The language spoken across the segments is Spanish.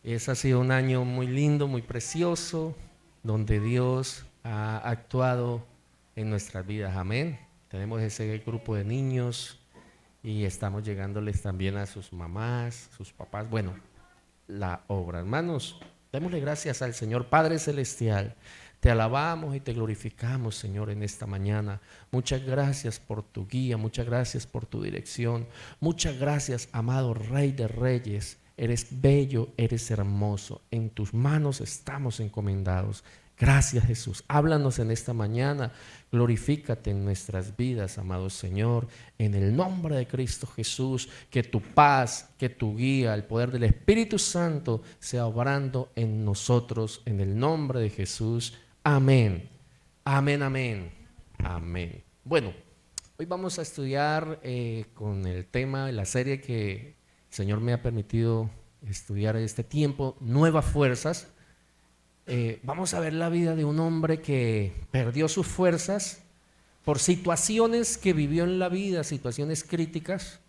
Ese ha sido un año muy lindo, muy precioso, donde Dios ha actuado en nuestras vidas. Amén. Tenemos ese grupo de niños y estamos llegándoles también a sus mamás, sus papás. Bueno, la obra. Hermanos, démosle gracias al Señor Padre Celestial. Te alabamos y te glorificamos, Señor, en esta mañana. Muchas gracias por tu guía, muchas gracias por tu dirección. Muchas gracias, amado Rey de Reyes. Eres bello, eres hermoso. En tus manos estamos encomendados. Gracias, Jesús. Háblanos en esta mañana. Glorifícate en nuestras vidas, amado Señor. En el nombre de Cristo Jesús, que tu paz, que tu guía, el poder del Espíritu Santo sea obrando en nosotros. En el nombre de Jesús. Amén. Amén, amén. Amén. Bueno, hoy vamos a estudiar con el tema, la serie que el Señor me ha permitido estudiar este tiempo, Nuevas Fuerzas. Vamos a ver la vida de un hombre que perdió sus fuerzas por situaciones que vivió en la vida, situaciones críticas,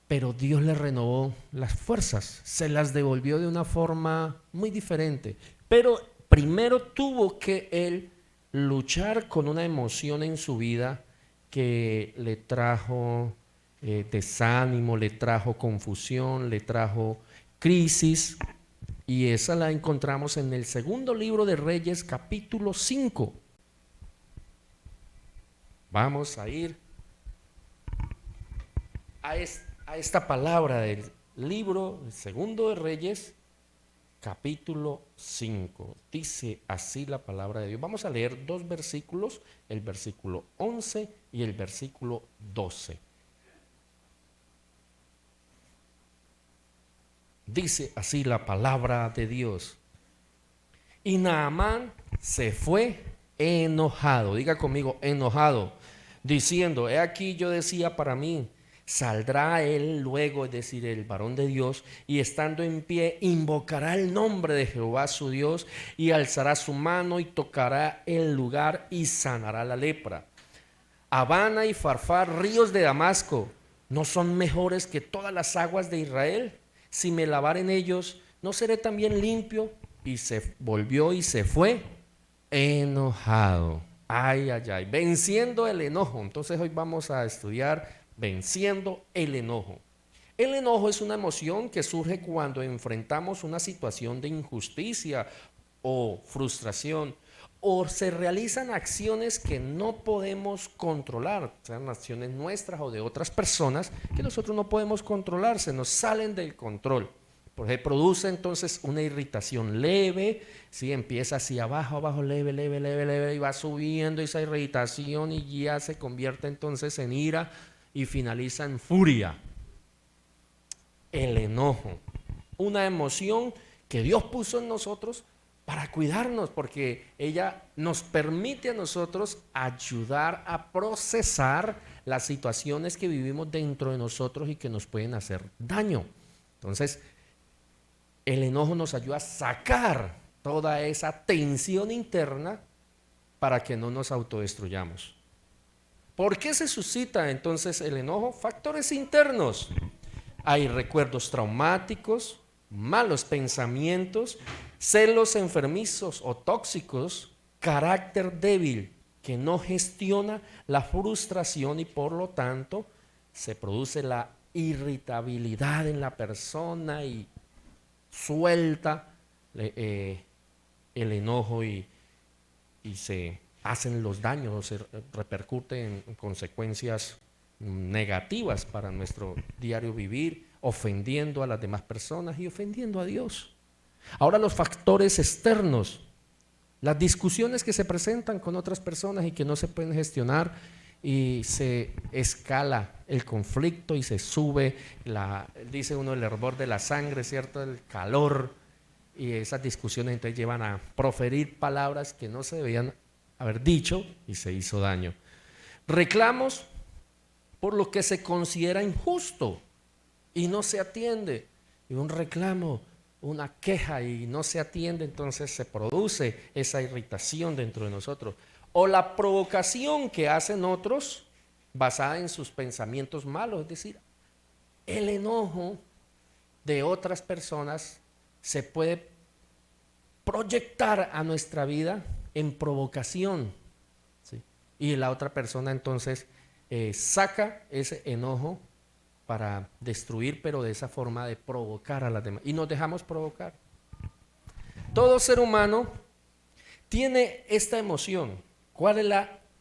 pero Dios le renovó las fuerzas, se las devolvió de una forma muy diferente. Pero primero tuvo que él luchar con una emoción en su vida que le trajo desánimo, le trajo confusión, le trajo crisis. Y esa la encontramos en el segundo libro de Reyes, capítulo 5. Vamos a ir a esta palabra del libro, el segundo de Reyes, capítulo 5. Dice así la palabra de Dios. Vamos a leer dos versículos, el versículo 11 y el versículo 12. Dice así la palabra de Dios. Y Naamán se fue enojado, diga conmigo, enojado, diciendo: he aquí, yo decía para mí, saldrá él luego, es decir, el varón de Dios, y estando en pie, invocará el nombre de Jehová su Dios, y alzará su mano y tocará el lugar y sanará la lepra. Habana y Farfar, ríos de Damasco, ¿no son mejores que todas las aguas de Israel? Si me lavar en ellos, ¿no seré también limpio? Y se volvió y se fue enojado. Ay, ay, ay, venciendo el enojo. Entonces hoy vamos a estudiar venciendo el enojo. El enojo es una emoción que surge cuando enfrentamos una situación de injusticia o frustración, o se realizan acciones que no podemos controlar, sean acciones nuestras o de otras personas que nosotros no podemos controlar, se nos salen del control. Porque produce entonces una irritación leve, ¿sí? Empieza así abajo, abajo, leve, leve, leve, leve, y va subiendo esa irritación y ya se convierte entonces en ira y finaliza en furia. El enojo, una emoción que Dios puso en nosotros para cuidarnos, porque ella nos permite a nosotros ayudar a procesar las situaciones que vivimos dentro de nosotros y que nos pueden hacer daño. Entonces, el enojo nos ayuda a sacar toda esa tensión interna para que no nos autodestruyamos. ¿Por qué se suscita entonces el enojo? Factores internos. Hay recuerdos traumáticos, malos pensamientos, celos enfermizos o tóxicos, carácter débil que no gestiona la frustración y por lo tanto se produce la irritabilidad en la persona y suelta el enojo y se hacen los daños, se repercuten en consecuencias negativas para nuestro diario vivir, ofendiendo a las demás personas y ofendiendo a Dios. Ahora los factores externos, las discusiones que se presentan con otras personas y que no se pueden gestionar y se escala el conflicto y se sube, dice uno, el hervor de la sangre, ¿cierto? El calor, y esas discusiones entonces llevan a proferir palabras que no se debían haber dicho y se hizo daño. Reclamos por lo que se considera injusto y no se atiende. Y un reclamo, una queja y no se atiende, entonces se produce esa irritación dentro de nosotros. O la provocación que hacen otros basada en sus pensamientos malos, es decir, el enojo de otras personas se puede proyectar a nuestra vida en provocación, ¿sí? Y la otra persona entonces saca ese enojo para destruir, pero de esa forma de provocar a las demás. Y nos dejamos provocar. Todo ser humano tiene esta emoción. ¿Cuál es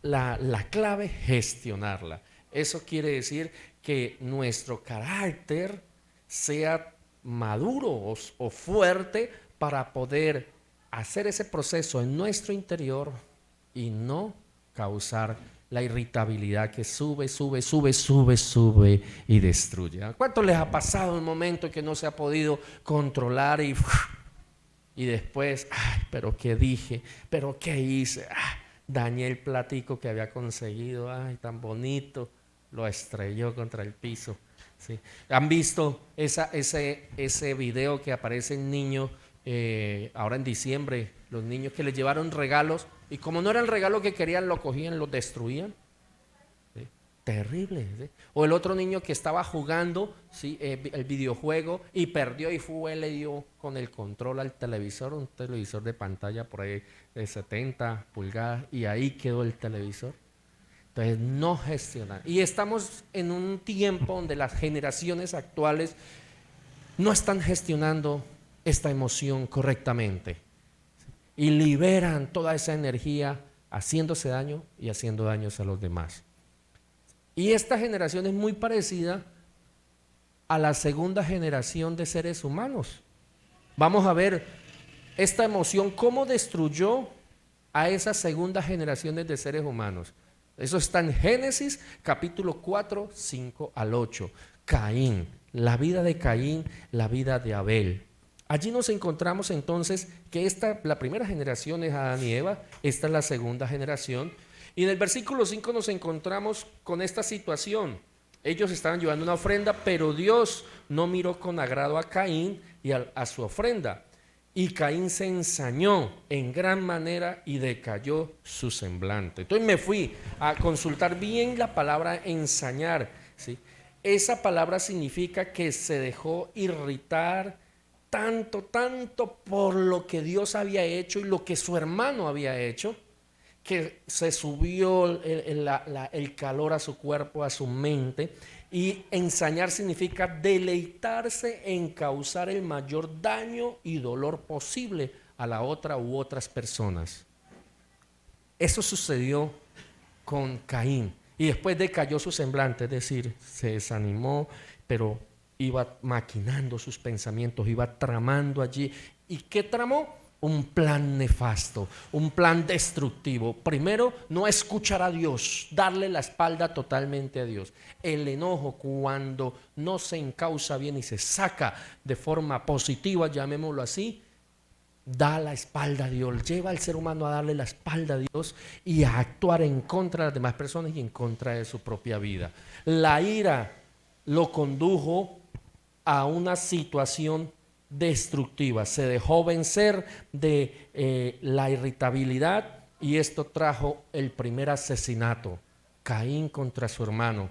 la clave? Gestionarla. Eso quiere decir que nuestro carácter sea maduro o fuerte para poder hacer ese proceso en nuestro interior y no causar la irritabilidad que sube y destruye. ¿A cuánto les ha pasado un momento que no se ha podido controlar y después, ay, pero qué dije, pero qué hice, dañé el platico que había conseguido, ay, tan bonito, lo estrelló contra el piso? ¿Sí? ¿Han visto ese video que aparece en niños ahora en diciembre? Los niños que les llevaron regalos y como no era el regalo que querían, lo cogían, lo destruían. ¿Sí? Terrible, ¿sí? O el otro niño que estaba jugando, ¿sí? El videojuego y perdió y le dio con el control al televisor, un televisor de pantalla por ahí de 70 pulgadas y ahí quedó el televisor. Entonces no gestionar. Y estamos en un tiempo donde las generaciones actuales no están gestionando esta emoción correctamente y liberan toda esa energía haciéndose daño y haciendo daños a los demás. Y esta generación es muy parecida a la segunda generación de seres humanos. Vamos a ver esta emoción, cómo destruyó a esas segundas generaciones de seres humanos. Eso está en Génesis capítulo 4, 5 al 8. Caín, la vida de Caín, la vida de Abel. Allí nos encontramos entonces que la primera generación es Adán y Eva, esta es la segunda generación. Y en el versículo 5 nos encontramos con esta situación. Ellos estaban llevando una ofrenda, pero Dios no miró con agrado a Caín y a su ofrenda. Y Caín se ensañó en gran manera y decayó su semblante. Entonces me fui a consultar bien la palabra ensañar, ¿sí? Esa palabra significa que se dejó irritar tanto por lo que Dios había hecho y lo que su hermano había hecho, que se subió el calor a su cuerpo, a su mente. Y ensañar significa deleitarse en causar el mayor daño y dolor posible a la otra u otras personas. Eso sucedió con Caín. Y después decayó su semblante, es decir, se desanimó, pero iba maquinando sus pensamientos, iba tramando allí. ¿Y qué tramó? Un plan nefasto, un plan destructivo. Primero, no escuchar a Dios, darle la espalda totalmente a Dios. El enojo, cuando no se encausa bien y se saca de forma positiva, llamémoslo así, da la espalda a Dios, lleva al ser humano a darle la espalda a Dios y a actuar en contra de las demás personas y en contra de su propia vida. La ira lo condujo a una situación destructiva, se dejó vencer de la irritabilidad y esto trajo el primer asesinato, Caín contra su hermano,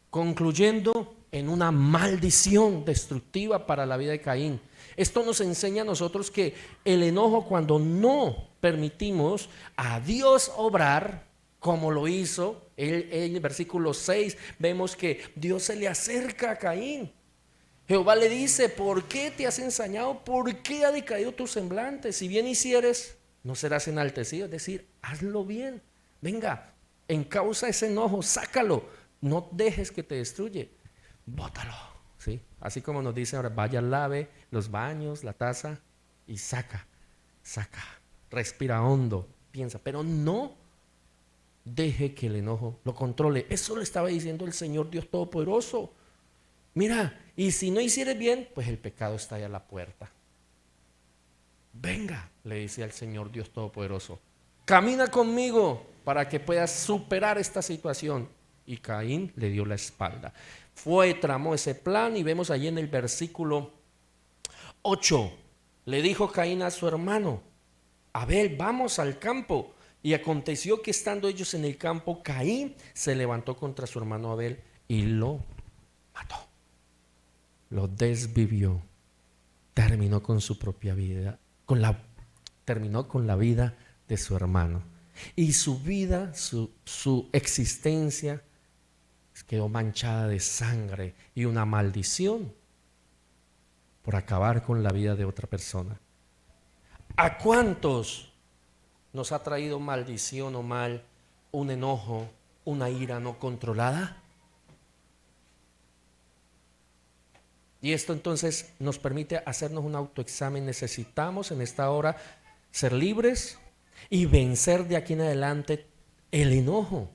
concluyendo en una maldición destructiva para la vida de Caín. Esto nos enseña a nosotros que el enojo, cuando no permitimos a Dios obrar como lo hizo, en el versículo 6 vemos que Dios se le acerca a Caín. Jehová le dice: ¿por qué te has ensañado? ¿Por qué ha decaído tu semblante? Si bien hicieres, no serás enaltecido. Es decir, hazlo bien. Venga, encausa ese enojo, sácalo. No dejes que te destruye. Bótalo. ¿Sí? Así como nos dice ahora, vaya, lave los baños, la taza y saca. Respira hondo, piensa, pero no deje que el enojo lo controle. Eso le estaba diciendo el Señor Dios Todopoderoso. Mira, y si no hicieres bien, pues el pecado está ahí a la puerta. Venga, le decía el Señor Dios Todopoderoso, camina conmigo para que puedas superar esta situación. Y Caín le dio la espalda. Tramó ese plan y vemos allí en el versículo 8. Le dijo Caín a su hermano Abel: vamos al campo. Y aconteció que estando ellos en el campo, Caín se levantó contra su hermano Abel y lo mató. Lo desvivió. terminó con su propia vida, terminó con la vida de su hermano. Y su vida, su existencia quedó manchada de sangre y una maldición por acabar con la vida de otra persona. ¿A cuántos nos ha traído maldición o mal un enojo, una ira no controlada? Y esto entonces nos permite hacernos un autoexamen. Necesitamos en esta hora ser libres y vencer de aquí en adelante el enojo.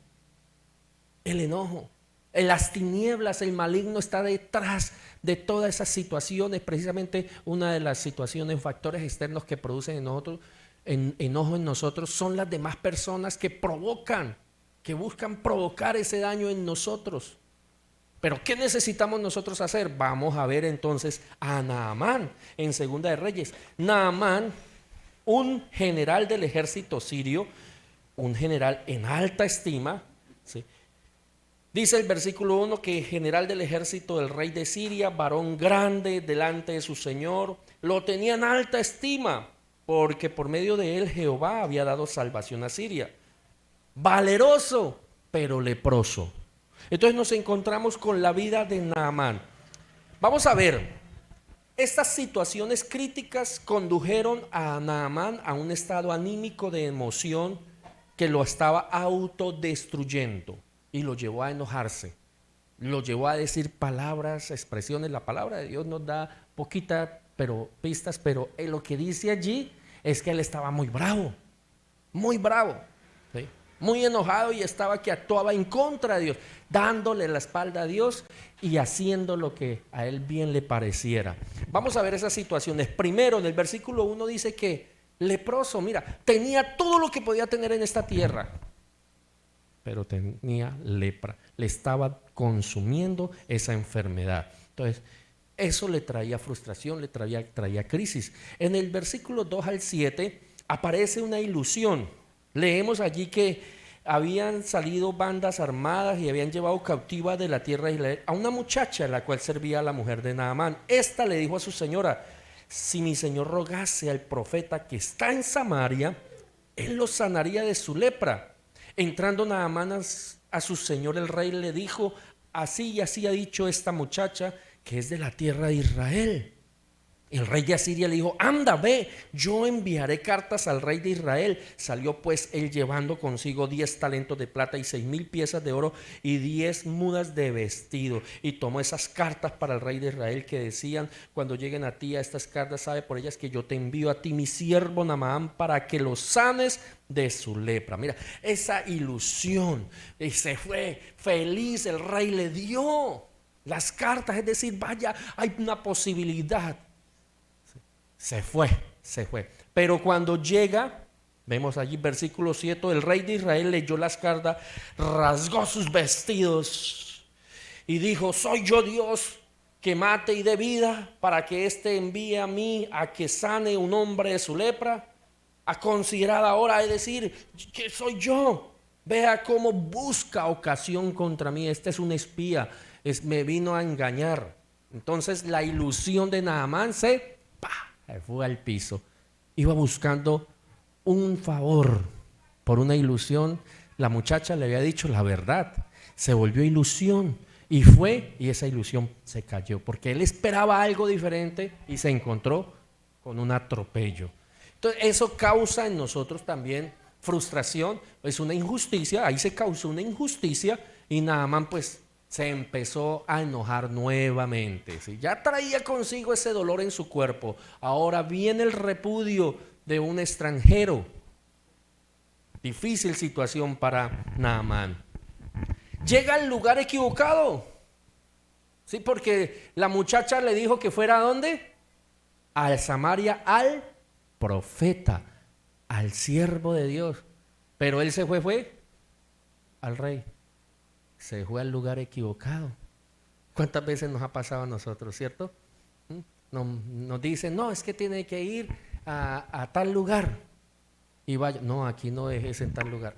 El enojo. En las tinieblas, el maligno está detrás de todas esas situaciones. Precisamente una de las situaciones, factores externos que producen en nosotros, enojo en nosotros, son las demás personas que provocan, que buscan provocar ese daño en nosotros. Pero ¿qué necesitamos nosotros hacer? Vamos a ver entonces a Naamán en Segunda de Reyes. Naamán, un general del ejército sirio, un general en alta estima, ¿sí? Dice el versículo 1 que general del ejército del rey de Siria, varón grande delante de su señor, lo tenía en alta estima, porque por medio de él Jehová había dado salvación a Siria. Valeroso, pero leproso. Entonces nos encontramos con la vida de Naamán. Vamos a ver, estas situaciones críticas condujeron a Naamán a un estado anímico de emoción que lo estaba autodestruyendo y lo llevó a enojarse, lo llevó a decir palabras, expresiones. La palabra de Dios nos da poquitas pistas, pero lo que dice allí es que él estaba muy bravo, ¿sí? Muy enojado, y estaba que actuaba en contra de Dios, dándole la espalda a Dios y haciendo lo que a él bien le pareciera. Vamos a ver esas situaciones. Primero, en el versículo 1 dice que leproso, mira, tenía todo lo que podía tener en esta tierra, pero tenía lepra, le estaba consumiendo esa enfermedad. Entonces, eso le traía frustración, le traía crisis. En el versículo 2 al 7 aparece una ilusión. Leemos allí que habían salido bandas armadas y habían llevado cautiva de la tierra de Israel a una muchacha, la cual servía a la mujer de Naamán. Esta le dijo a su señora: si mi señor rogase al profeta que está en Samaria, él lo sanaría de su lepra. Entrando Naamán a su señor el rey, le dijo: así y así ha dicho esta muchacha, que es de la tierra de Israel. El rey de Asiria le dijo: anda, ve, yo enviaré cartas al rey de Israel. Salió pues él llevando consigo 10 talentos de plata y 6,000 piezas de oro y 10 mudas de vestido. Y tomó esas cartas para el rey de Israel, que decían: cuando lleguen a ti a estas cartas, sabe por ellas que yo te envío a ti mi siervo Naamán, para que lo sanes de su lepra. Mira, esa ilusión. Y se fue feliz, el rey le dio las cartas, es decir, vaya, hay una posibilidad. Se fue. Pero cuando llega, vemos allí versículo 7, el rey de Israel leyó las cartas, rasgó sus vestidos y dijo: soy yo Dios que mate y dé vida, para que éste envíe a mí a que sane un hombre de su lepra. A considerar ahora, es decir, que soy yo. Vea cómo busca ocasión contra mí. Este es un espía, me vino a engañar. Entonces la ilusión de Naamán se fue al piso. Iba buscando un favor por una ilusión. La muchacha le había dicho la verdad, se volvió ilusión y fue, y esa ilusión se cayó, porque él esperaba algo diferente y se encontró con un atropello. Entonces eso causa en nosotros también frustración, es una injusticia. Ahí se causó una injusticia y Naamán pues se empezó a enojar nuevamente, ¿sí? Ya traía consigo ese dolor en su cuerpo. Ahora viene el repudio de un extranjero. Difícil situación para Naamán. Llega al lugar equivocado, ¿sí? Porque la muchacha le dijo que fuera ¿a dónde? A Samaria, al profeta, al siervo de Dios. Pero él se fue al rey. Se fue al lugar equivocado. ¿Cuántas veces nos ha pasado a nosotros, cierto? Nos dicen: no, es que tiene que ir a tal lugar. Y vaya, no, aquí no es en tal lugar.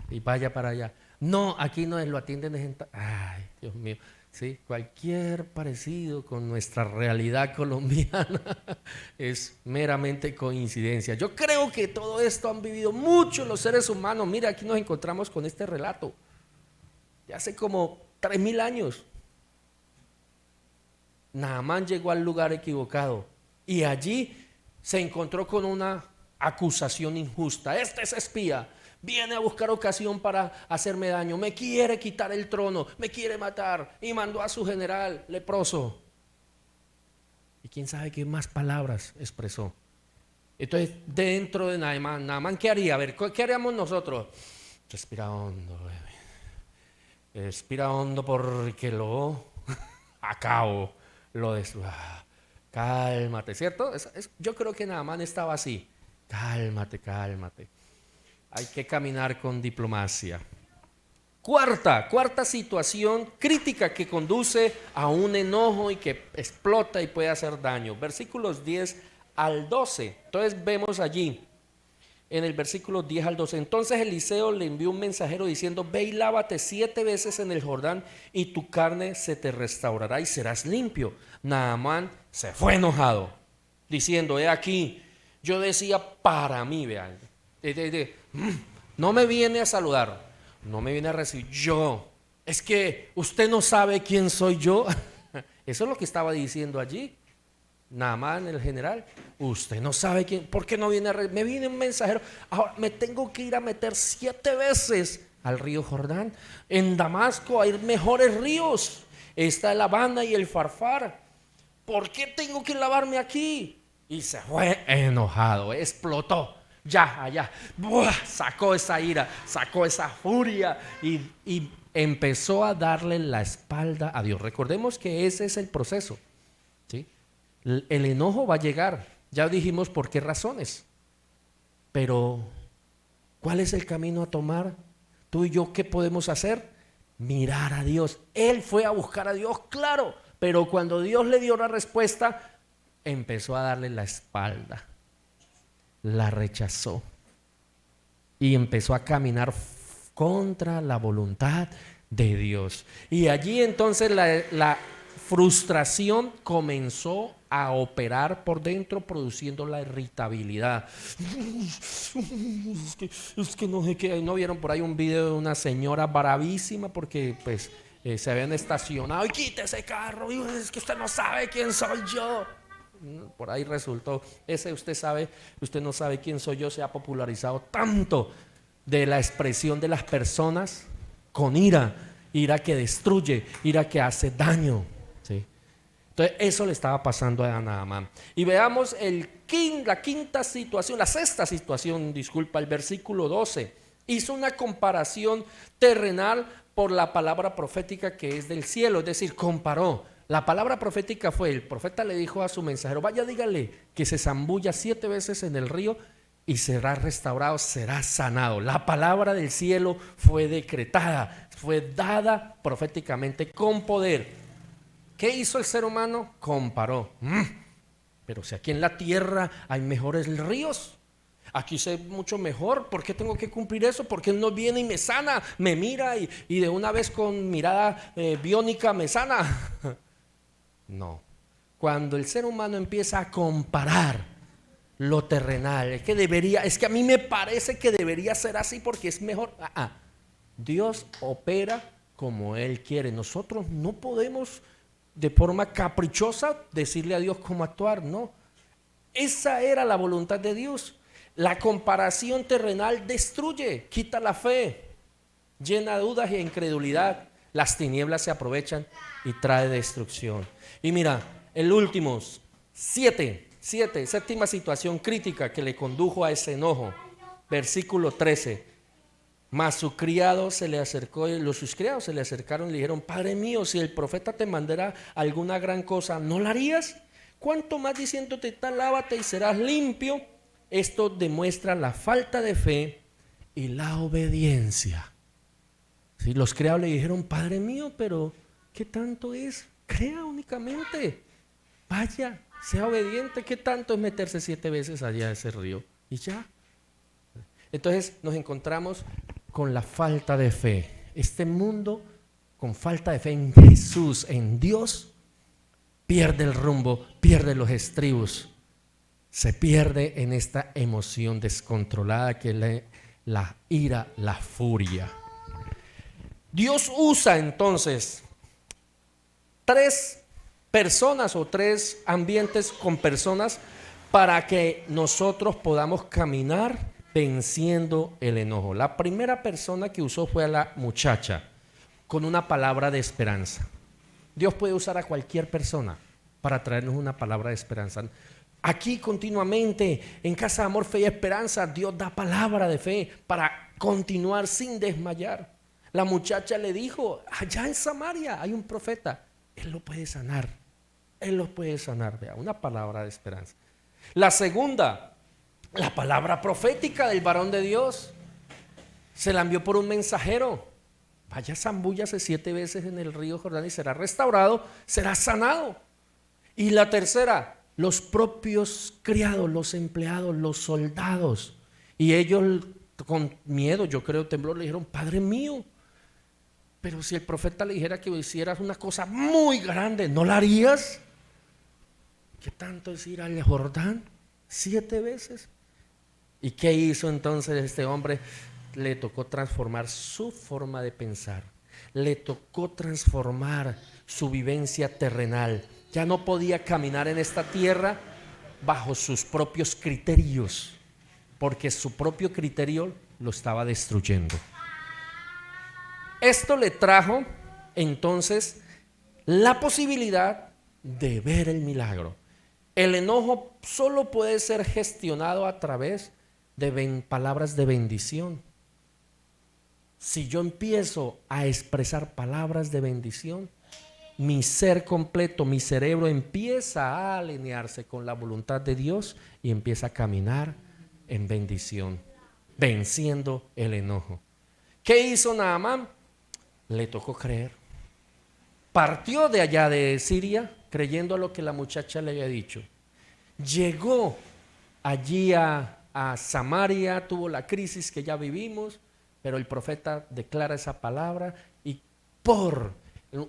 Y vaya para allá. No, aquí no es, lo atienden en tal. Ay, Dios mío. ¿sí? Cualquier parecido con nuestra realidad colombiana es meramente coincidencia. Yo creo que todo esto han vivido muchos los seres humanos. Mira, aquí nos encontramos con este relato de hace como 3000 años. Naamán llegó al lugar equivocado y allí se encontró con una acusación injusta. Este es espía, viene a buscar ocasión para hacerme daño, me quiere quitar el trono, me quiere matar, y mandó a su general leproso. Y quién sabe qué más palabras expresó. Entonces, dentro de Naamán, ¿qué haría? A ver, ¿qué haríamos nosotros? Respira hondo, bebé. Respira hondo porque lo acabo. Cálmate, ¿cierto? Yo creo que Naamán estaba así. Cálmate, cálmate. Hay que caminar con diplomacia. Cuarta situación crítica que conduce a un enojo y que explota y puede hacer daño. Versículos 10 al 12. Entonces vemos allí en el versículo 10 al 12. Entonces Eliseo le envió un mensajero diciendo: ve y lávate 7 veces en el Jordán y tu carne se te restaurará y serás limpio. Naamán se fue enojado, diciendo: he aquí, yo decía para mí, vean, no me viene a saludar, no me viene a recibir, yo, es que usted no sabe quién soy yo. Eso es lo que estaba diciendo allí Naamán, el general. Usted no sabe quién, ¿por qué no viene me viene un mensajero? Ahora me tengo que ir a meter 7 veces al río Jordán. En Damasco hay mejores ríos, está el Abana y el Farfar. ¿Por qué tengo que lavarme aquí? Y se fue enojado, explotó. Ya, allá, sacó esa ira, sacó esa furia y empezó a darle la espalda a Dios. Recordemos que ese es el proceso, ¿sí? El enojo va a llegar, ya dijimos por qué razones, pero ¿cuál es el camino a tomar? Tú y yo, ¿qué podemos hacer? Mirar a Dios. Él fue a buscar a Dios, claro, pero cuando Dios le dio la respuesta, empezó a darle la espalda, la rechazó y empezó a caminar contra la voluntad de Dios. Y allí entonces la frustración comenzó a operar por dentro, produciendo la irritabilidad. Es que no sé qué. ¿No vieron por ahí un video de una señora bravísima porque pues se habían estacionado? Y quite ese carro, es que usted no sabe quién soy yo. Por ahí resultó, usted no sabe quién soy yo, se ha popularizado tanto de la expresión de las personas con ira que destruye, ira que hace daño, ¿sí? Entonces eso le estaba pasando a Naamán. Y veamos la sexta situación, disculpa, el versículo 12. Hizo una comparación terrenal por la palabra profética que es del cielo, es decir, comparó. La palabra profética fue, el profeta le dijo a su mensajero: vaya, dígale que se zambulla 7 veces en el río y será restaurado, será sanado. La palabra del cielo fue decretada, fue dada proféticamente con poder. ¿Qué hizo el ser humano? Comparó. Pero si aquí en la tierra hay mejores ríos, aquí sé mucho mejor, ¿por qué tengo que cumplir eso? ¿Por qué Él no viene y me sana, me mira y de una vez con mirada biónica me sana? No. Cuando el ser humano empieza a comparar lo terrenal, es que a mí me parece que debería ser así porque es mejor. Dios opera como Él quiere. Nosotros no podemos de forma caprichosa decirle a Dios cómo actuar, no. Esa era la voluntad de Dios. La comparación terrenal destruye, quita la fe, llena de dudas e incredulidad. Las tinieblas se aprovechan y trae destrucción. Y mira, el último, séptima situación crítica que le condujo a ese enojo. Versículo 13. Mas su criado se le acercó, sus criados se le acercaron y le dijeron: Padre mío, si el profeta te mandara alguna gran cosa, ¿no la harías? ¿Cuánto más diciéndote tal, lávate y serás limpio? Esto demuestra la falta de fe y la obediencia. Si los criados le dijeron: Padre mío, pero ¿qué tanto es? Crea únicamente, vaya, sea obediente. ¿Qué tanto es meterse 7 veces allá a ese río? Y ya. Entonces nos encontramos con la falta de fe. Este mundo con falta de fe en Jesús, en Dios, pierde el rumbo, pierde los estribos, se pierde en esta emoción descontrolada que es la ira, la furia. Dios usa entonces 3 personas o 3 ambientes con personas para que nosotros podamos caminar venciendo el enojo. La primera persona que usó fue a la muchacha con una palabra de esperanza. Dios puede usar a cualquier persona para traernos una palabra de esperanza. Aquí continuamente en Casa de Amor, Fe y Esperanza, Dios da palabra de fe para continuar sin desmayar. La muchacha le dijo: allá en Samaria hay un profeta, él lo puede sanar, él lo puede sanar. Vea, una palabra de esperanza. La segunda, la palabra profética del varón de Dios, se la envió por un mensajero: vaya, zambúllase 7 veces en el río Jordán y será restaurado, será sanado. Y la tercera, los propios criados, los empleados, los soldados, y ellos con miedo, yo creo, temblor, le dijeron: Padre mío, pero si el profeta le dijera que hicieras una cosa muy grande, ¿no la harías? ¿Qué tanto es ir al Jordán 7 veces? ¿Y qué hizo entonces este hombre? Le tocó transformar su forma de pensar, le tocó transformar su vivencia terrenal. Ya no podía caminar en esta tierra bajo sus propios criterios, porque su propio criterio lo estaba destruyendo. Esto le trajo entonces la posibilidad de ver el milagro. El enojo solo puede ser gestionado a través de palabras de bendición. Si yo empiezo a expresar palabras de bendición, mi ser completo, mi cerebro empieza a alinearse con la voluntad de Dios y empieza a caminar en bendición, venciendo el enojo. ¿Qué hizo Naamán? Le tocó creer. Partió de allá de Siria creyendo a lo que la muchacha le había dicho. Llegó allí a Samaria, tuvo la crisis que ya vivimos, pero el profeta declara esa palabra y por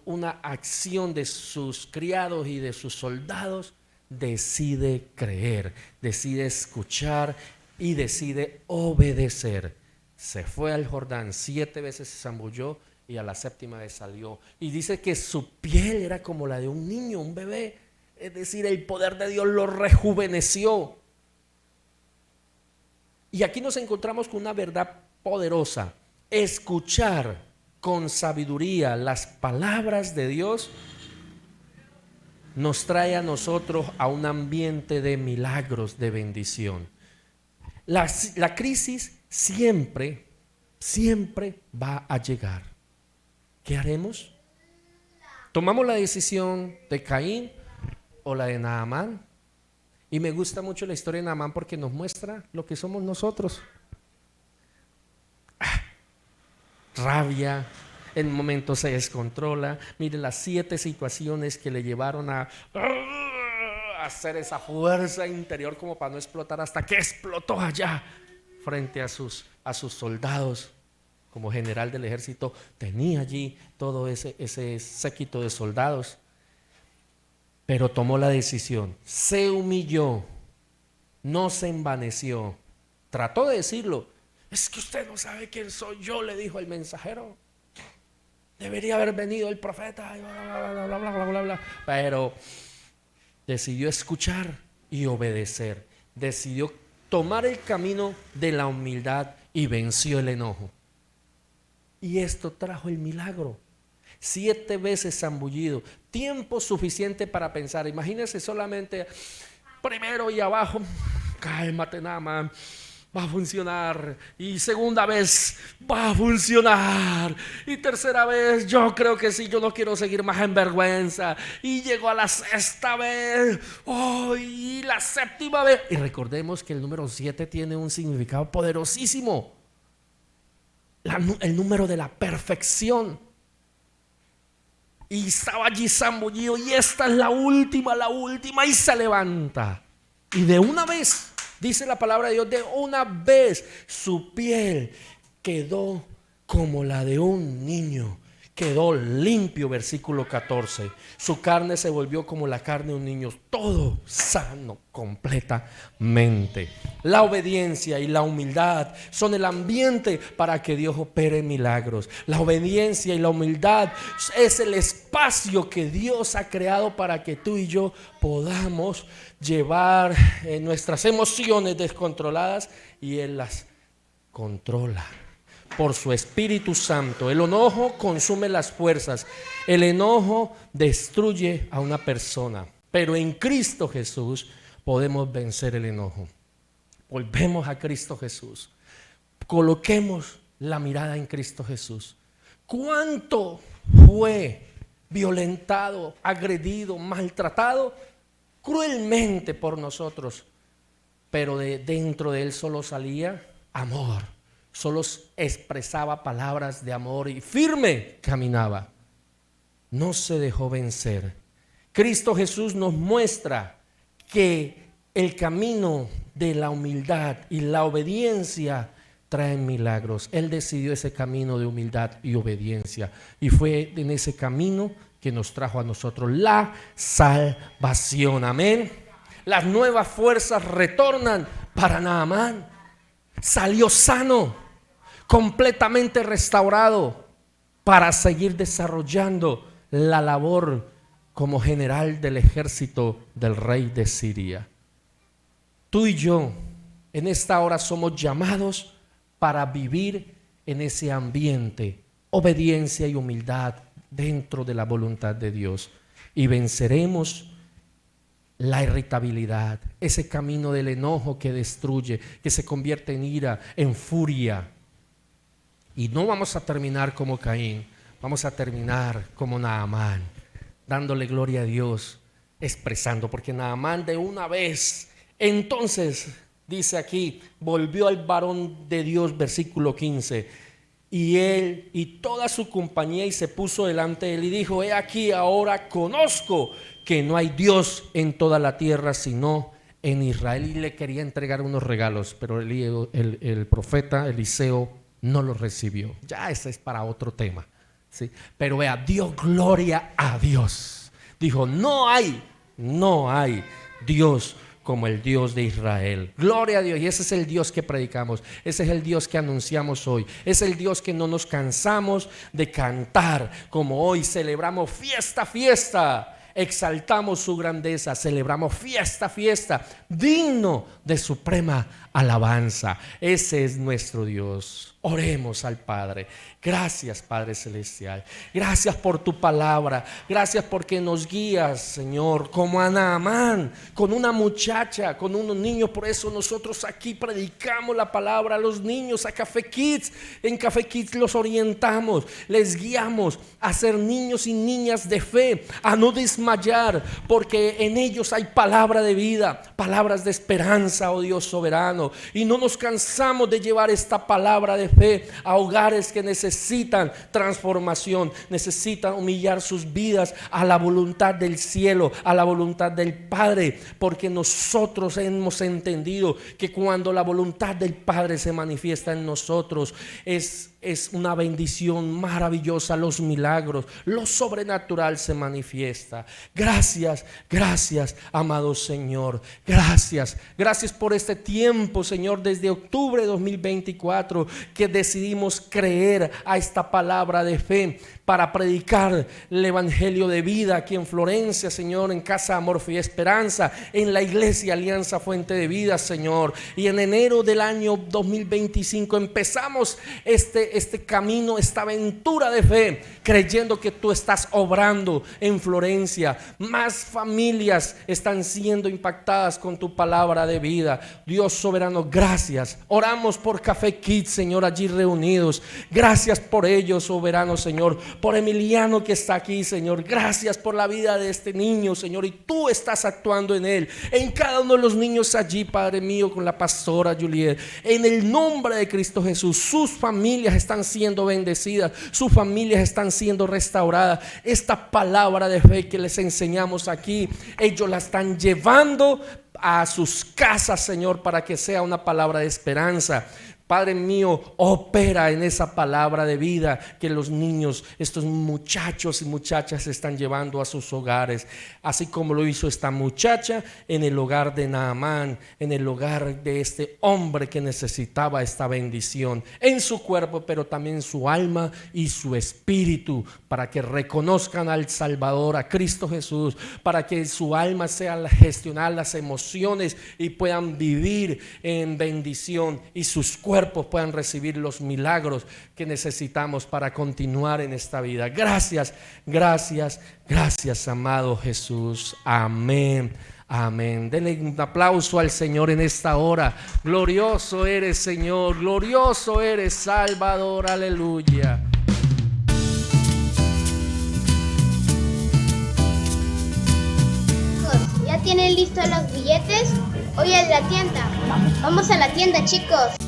una acción de sus criados y de sus soldados decide creer, decide escuchar y decide obedecer. Se fue al Jordán, 7 veces se zambulló y a la 7ª vez salió. Y dice que su piel era como la de un niño, un bebé. Es decir, el poder de Dios lo rejuveneció. Y aquí nos encontramos con una verdad poderosa. Escuchar con sabiduría las palabras de Dios nos trae a nosotros a un ambiente de milagros, de bendición. La crisis siempre va a llegar. ¿Qué haremos? ¿Tomamos la decisión de Caín o la de Naamán? Y me gusta mucho la historia de Naamán porque nos muestra lo que somos nosotros. Rabia, en un momento se descontrola. Mire las 7 situaciones que le llevaron a hacer esa fuerza interior como para no explotar, hasta que explotó allá frente a sus soldados. Como general del ejército tenía allí todo ese séquito de soldados, pero tomó la decisión, se humilló, no se envaneció, trató de decirlo. Es que usted no sabe quién soy yo, le dijo el mensajero. Debería haber venido el profeta, bla, bla, bla, bla, bla, bla. Pero decidió escuchar y obedecer. Decidió tomar el camino de la humildad y venció el enojo. Y esto trajo el milagro. 7 veces zambullido, tiempo suficiente para pensar. Imagínense solamente primero y abajo, cálmate nada más, va a funcionar. Y segunda vez, va a funcionar. Y tercera vez, yo creo que sí, yo no quiero seguir más en vergüenza. Y llegó a la 6ª vez, y la 7ª vez. Y recordemos que el número 7 tiene un significado poderosísimo. El número de la perfección. Y estaba allí zambullido, y esta es la última, y se levanta. Y de una vez, dice la palabra de Dios, de una vez su piel quedó como la de un niño, quedó limpio, versículo 14. Su carne se volvió como la carne de un niño, todo sano completamente. La obediencia y la humildad son el ambiente para que Dios opere milagros. La obediencia y la humildad es el espacio que Dios ha creado para que tú y yo podamos llevar nuestras emociones descontroladas, y Él las controla por su Espíritu Santo. El enojo consume las fuerzas. El enojo destruye a una persona. Pero en Cristo Jesús podemos vencer el enojo. Volvemos a Cristo Jesús. Coloquemos la mirada en Cristo Jesús. ¿Cuánto fue violentado, agredido, maltratado cruelmente por nosotros? Pero dentro de Él solo salía amor. Solo expresaba palabras de amor y firme caminaba. No se dejó vencer. Cristo Jesús nos muestra que el camino de la humildad y la obediencia traen milagros. Él decidió ese camino de humildad y obediencia, y fue en ese camino que nos trajo a nosotros la salvación. Amén. Las nuevas fuerzas retornan para Naamán. Salió sano, completamente restaurado, para seguir desarrollando la labor como general del ejército del rey de Siria. Tú y yo en esta hora somos llamados para vivir en ese ambiente, obediencia y humildad dentro de la voluntad de Dios, y venceremos la irritabilidad, ese camino del enojo que destruye, que se convierte en ira, en furia. Y no vamos a terminar como Caín, vamos a terminar como Naamán, dándole gloria a Dios, expresando, porque Naamán de una vez, entonces dice aquí, volvió al varón de Dios, versículo 15, y él y toda su compañía, y se puso delante de él y dijo: he aquí, ahora conozco que no hay Dios en toda la tierra sino en Israel. Y le quería entregar unos regalos, pero el profeta Eliseo no lo recibió. Ya ese es para otro tema, ¿sí? Pero vea, dio gloria a Dios. Dijo: no hay Dios como el Dios de Israel. Gloria a Dios. Y ese es el Dios que predicamos, ese es el Dios que anunciamos hoy, es el Dios que no nos cansamos de cantar, como hoy celebramos fiesta, exaltamos su grandeza, celebramos fiesta, digno de suprema alabanza. Ese es nuestro Dios. Oremos al Padre. Gracias, Padre Celestial. Gracias por tu palabra. Gracias porque nos guías, Señor, como a Naamán, con una muchacha, con unos niños. Por eso nosotros aquí predicamos la palabra a los niños, a Café Kids. En Café Kids los orientamos, les guiamos a ser niños y niñas de fe, a no desmayar, porque en ellos hay palabra de vida, palabras de esperanza, oh Dios soberano. Y no nos cansamos de llevar esta palabra de fe a hogares que necesitan transformación, necesitan humillar sus vidas a la voluntad del cielo, a la voluntad del Padre, porque nosotros hemos entendido que cuando la voluntad del Padre se manifiesta en nosotros es una bendición maravillosa. Los milagros, lo sobrenatural se manifiesta. Gracias, amado Señor. Gracias por este tiempo, Señor, desde octubre de 2024 que decidimos creer a esta palabra de fe para predicar el evangelio de vida aquí en Florencia, Señor, en Casa Amor, Fe y Esperanza, en la Iglesia Alianza Fuente de Vida, Señor. Y en enero del año 2025 empezamos este camino, esta aventura de fe, creyendo que tú estás obrando en Florencia. Más familias están siendo impactadas con tu palabra de vida. Dios soberano, gracias. Oramos por Café Kids, Señor, allí reunidos. Gracias por ellos, soberano Señor. Por Emiliano que está aquí, Señor. Gracias por la vida de este niño, Señor. Y tú estás actuando en él, en cada uno de los niños allí, Padre mío, con la pastora Juliet. En el nombre de Cristo Jesús, sus familias están siendo bendecidas, sus familias están siendo restauradas. Esta palabra de fe que les enseñamos aquí, ellos la están llevando a sus casas, Señor, para que sea una palabra de esperanza. Padre mío, opera en esa palabra de vida que los niños, estos muchachos y muchachas están llevando a sus hogares, así como lo hizo esta muchacha en el hogar de Naamán, en el hogar de este hombre que necesitaba esta bendición en su cuerpo, pero también en su alma y su espíritu, para que reconozcan al Salvador, a Cristo Jesús, para que su alma sea gestionar las emociones y puedan vivir en bendición, y sus cuerpos puedan recibir los milagros que necesitamos para continuar en esta vida. Gracias, gracias, gracias, amado Jesús. Amén. Amén. Denle un aplauso al Señor en esta hora. Glorioso eres, Señor. Glorioso eres, Salvador. Aleluya. ¿Ya tienen listos los billetes? Hoy es la tienda. Vamos a la tienda, chicos.